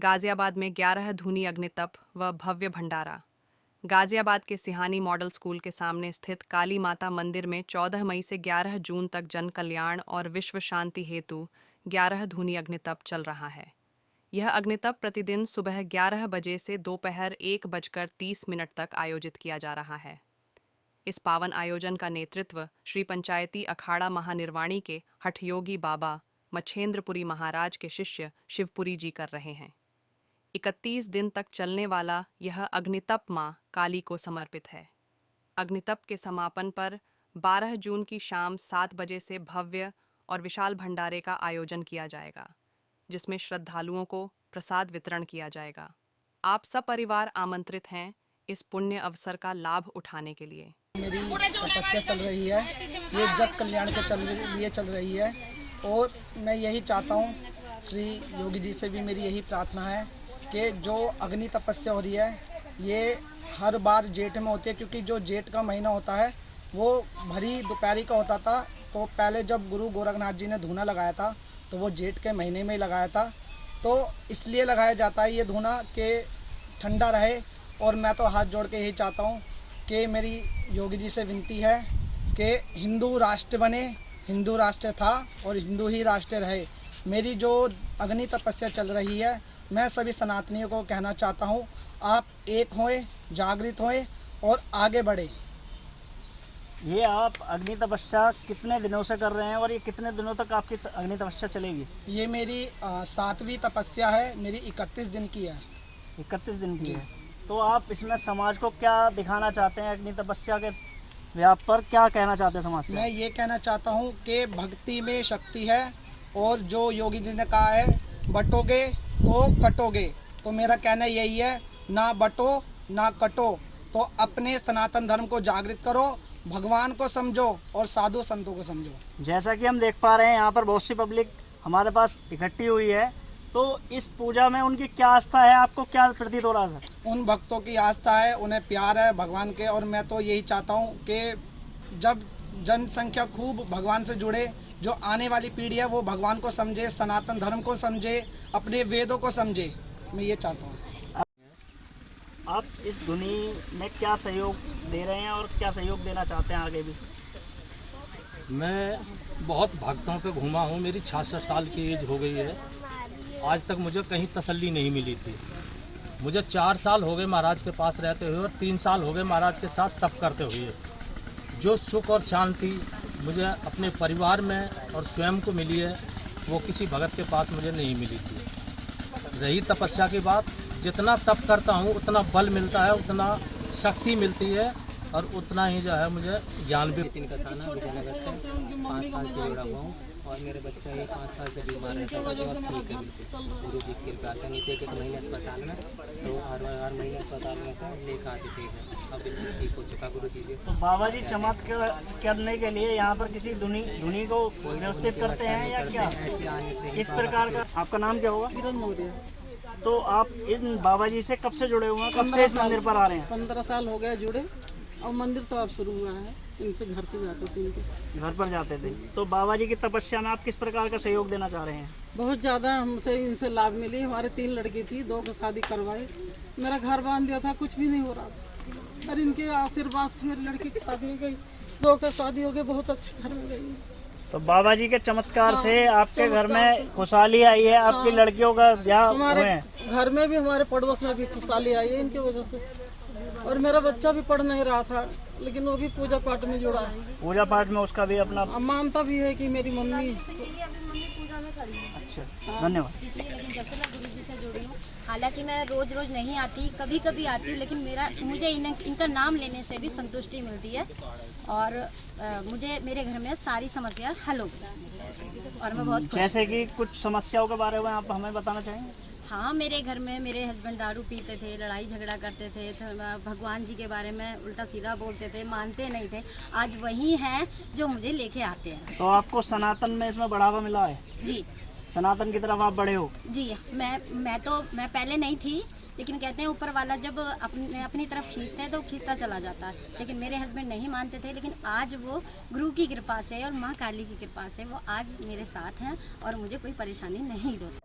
गाजियाबाद में 11 धूनी अग्नितप व भव्य भंडारा। गाजियाबाद के सिहानी मॉडल स्कूल के सामने स्थित काली माता मंदिर में 14 मई से 11 जून तक जन कल्याण और विश्व शांति हेतु 11 धूनी अग्नितप चल रहा है। यह अग्नितप प्रतिदिन सुबह 11 बजे से दोपहर 1:30 तक आयोजित किया जा रहा है। इस पावन आयोजन का नेतृत्व श्री पंचायती अखाड़ा महानिर्वाणी के हठयोगी बाबा मच्छेंद्रपुरी महाराज के शिष्य शिवपुरी जी कर रहे हैं। 31 दिन तक चलने वाला यह अग्नितप मां काली को समर्पित है। अग्नितप के समापन पर 12 जून की शाम 7 बजे से भव्य और विशाल भंडारे का आयोजन किया जाएगा, जिसमें श्रद्धालुओं को प्रसाद वितरण किया जाएगा। आप सब परिवार आमंत्रित हैं इस पुण्य अवसर का लाभ उठाने के लिए। मेरी तपस्या चल रही है, ये जग कल्याण के लिए चल रही है और मैं यही चाहता हूँ, श्री योगी जी से भी मेरी यही प्रार्थना है कि जो अग्नि तपस्या हो रही है ये हर बार जेठ में होती है, क्योंकि जो जेठ का महीना होता है वो भरी दोपहरी का होता था। तो पहले जब गुरु गोरखनाथ जी ने धूना लगाया था तो वो जेठ के महीने में ही लगाया था, तो इसलिए लगाया जाता है ये धूना कि ठंडा रहे। और मैं तो हाथ जोड़ के यही चाहता हूँ कि मेरी योगी जी से विनती है कि हिंदू राष्ट्र बने, हिंदू राष्ट्र था और हिंदू ही राष्ट्र रहे। मेरी जो अग्नि तपस्या चल रही है, मैं सभी सनातनियों को कहना चाहता हूँ, आप एक होएं, जागृत होएं और आगे बढ़ें। ये आप अग्नि तपस्या कितने दिनों से कर रहे हैं और ये कितने दिनों तक आपकी अग्नि तपस्या चलेगी? ये मेरी 7वीं तपस्या है, मेरी 31 दिन की है। 31 दिन की है। तो आप इसमें समाज को क्या दिखाना चाहते हैं? अग्नि तपस्या के व्याप पर क्या कहना चाहते हैं समाज से? मैं ये कहना चाहता हूँ कि भक्ति में शक्ति है और जो योगी जी ने कहा है बटोगे तो कटोगे, तो मेरा कहना यही है, ना बटो ना कटो। तो अपने सनातन धर्म को जागृत करो, भगवान को समझो और साधु संतों को समझो। जैसा कि हम देख पा रहे हैं यहाँ पर बहुत सी पब्लिक हमारे पास इकट्ठी हुई है, तो इस पूजा में उनकी क्या आस्था है? आपको क्या प्रतीत हो रहा है? उन भक्तों की आस्था है, उन्हें प्यार है भगवान के। और मैं तो यही चाहता हूँ कि जब जनसंख्या खूब भगवान से जुड़े, जो आने वाली पीढ़ी है वो भगवान को समझे, सनातन धर्म को समझे, अपने वेदों को समझे। मैं ये चाहता हूँ। आप इस धुनी में क्या सहयोग दे रहे हैं और क्या सहयोग देना चाहते हैं आगे भी? मैं बहुत भक्तों पे घूमा हूँ, मेरी 66 साल की एज हो गई है। आज तक मुझे कहीं तसल्ली नहीं मिली थी। मुझे 4 साल हो गए महाराज के पास रहते हुए और 3 साल हो गए महाराज के साथ तप करते हुए। जो सुख और शांति मुझे अपने परिवार में और स्वयं को मिली है, वो किसी भगत के पास मुझे नहीं मिली थी। रही तपस्या की बात, जितना तप करता हूँ उतना बल मिलता है, उतना शक्ति मिलती है और उतना ही जो है मुझे ज्ञान भी। नितिन कसाना विजयनगर से 5 साल से जुड़ा हुआ हूँ और मेरे बच्चा ये 5 साल से बीमार रहता था, जो अब ठीक है बिल्कुल गुरु जी की कृपा से। नहीं थे 1 महीने अस्पताल में, तो हर महीने अस्पताल में से लेकर आते थे, अब बिल्कुल ठीक हो चुका गुरु जी से। तो बाबा जी चमत्कार करने के लिए यहाँ पर किसी धुनी को व्यवस्थित करते हैं या क्या? इस प्रकार का। आपका नाम क्या होगा? किरण मौर्य। तो आप इन बाबा जी से कब से जुड़े हुए हैं? कब से इस मंदिर पर आ रहे हैं? 15 साल हो गए जुड़े, और मंदिर तो अब शुरू हुआ है। इनसे घर से जाते थे, इनके घर पर जाते थे। तो बाबा जी की तपस्या में आप किस प्रकार का सहयोग देना चाह रहे हैं? बहुत ज़्यादा हमसे इनसे लाभ मिली। हमारे 3 लड़की थी, 2 की शादी करवाई, मेरा घर बांध दिया था, कुछ भी नहीं हो रहा था। और इनके आशीर्वाद से मेरी लड़की की शादी हो गई, 2 की शादी हो गई, बहुत अच्छे घर में गई। तो बाबा जी के चमत्कार से आपके घर में खुशहाली आई है, आपकी लड़कियों का ब्याह हमारे हुए हैं। घर में भी, हमारे पड़ोस में भी खुशहाली आई है इनकी वजह से। और मेरा बच्चा भी पढ़ नहीं रहा था, लेकिन वो भी पूजा पाठ में जुड़ा है। पूजा पाठ में उसका भी अपना मानता भी है कि मेरी मम्मी। अच्छा, धन्यवाद। जब से मैं गुरु जी से जुड़ी हूँ, हालांकि मैं रोज नहीं आती, कभी कभी आती हूँ, लेकिन मुझे इनका नाम लेने से भी संतुष्टि मिलती है और मुझे मेरे घर में सारी समस्या हल हो गई और मैं बहुत। जैसे कि कुछ समस्याओं के बारे में आप हमें बताना चाहेंगे? हाँ, मेरे घर में मेरे हस्बैंड दारू पीते थे, लड़ाई झगड़ा करते थे, भगवान जी के बारे में उल्टा सीधा बोलते थे, मानते नहीं थे। आज वही हैं जो मुझे लेके आते हैं। तो आपको सनातन में इसमें बढ़ावा मिला है? जी, सनातन की तरफ आप बढ़े हो? जी। मैं पहले नहीं थी, लेकिन कहते हैं ऊपर वाला जब अपनी तरफ खींचते हैं तो खींचता चला जाता है। लेकिन मेरे हस्बैंड नहीं मानते थे, लेकिन आज वो गुरु की कृपा से और माँ काली की कृपा से वो आज मेरे साथ हैं और मुझे कोई परेशानी नहीं होती।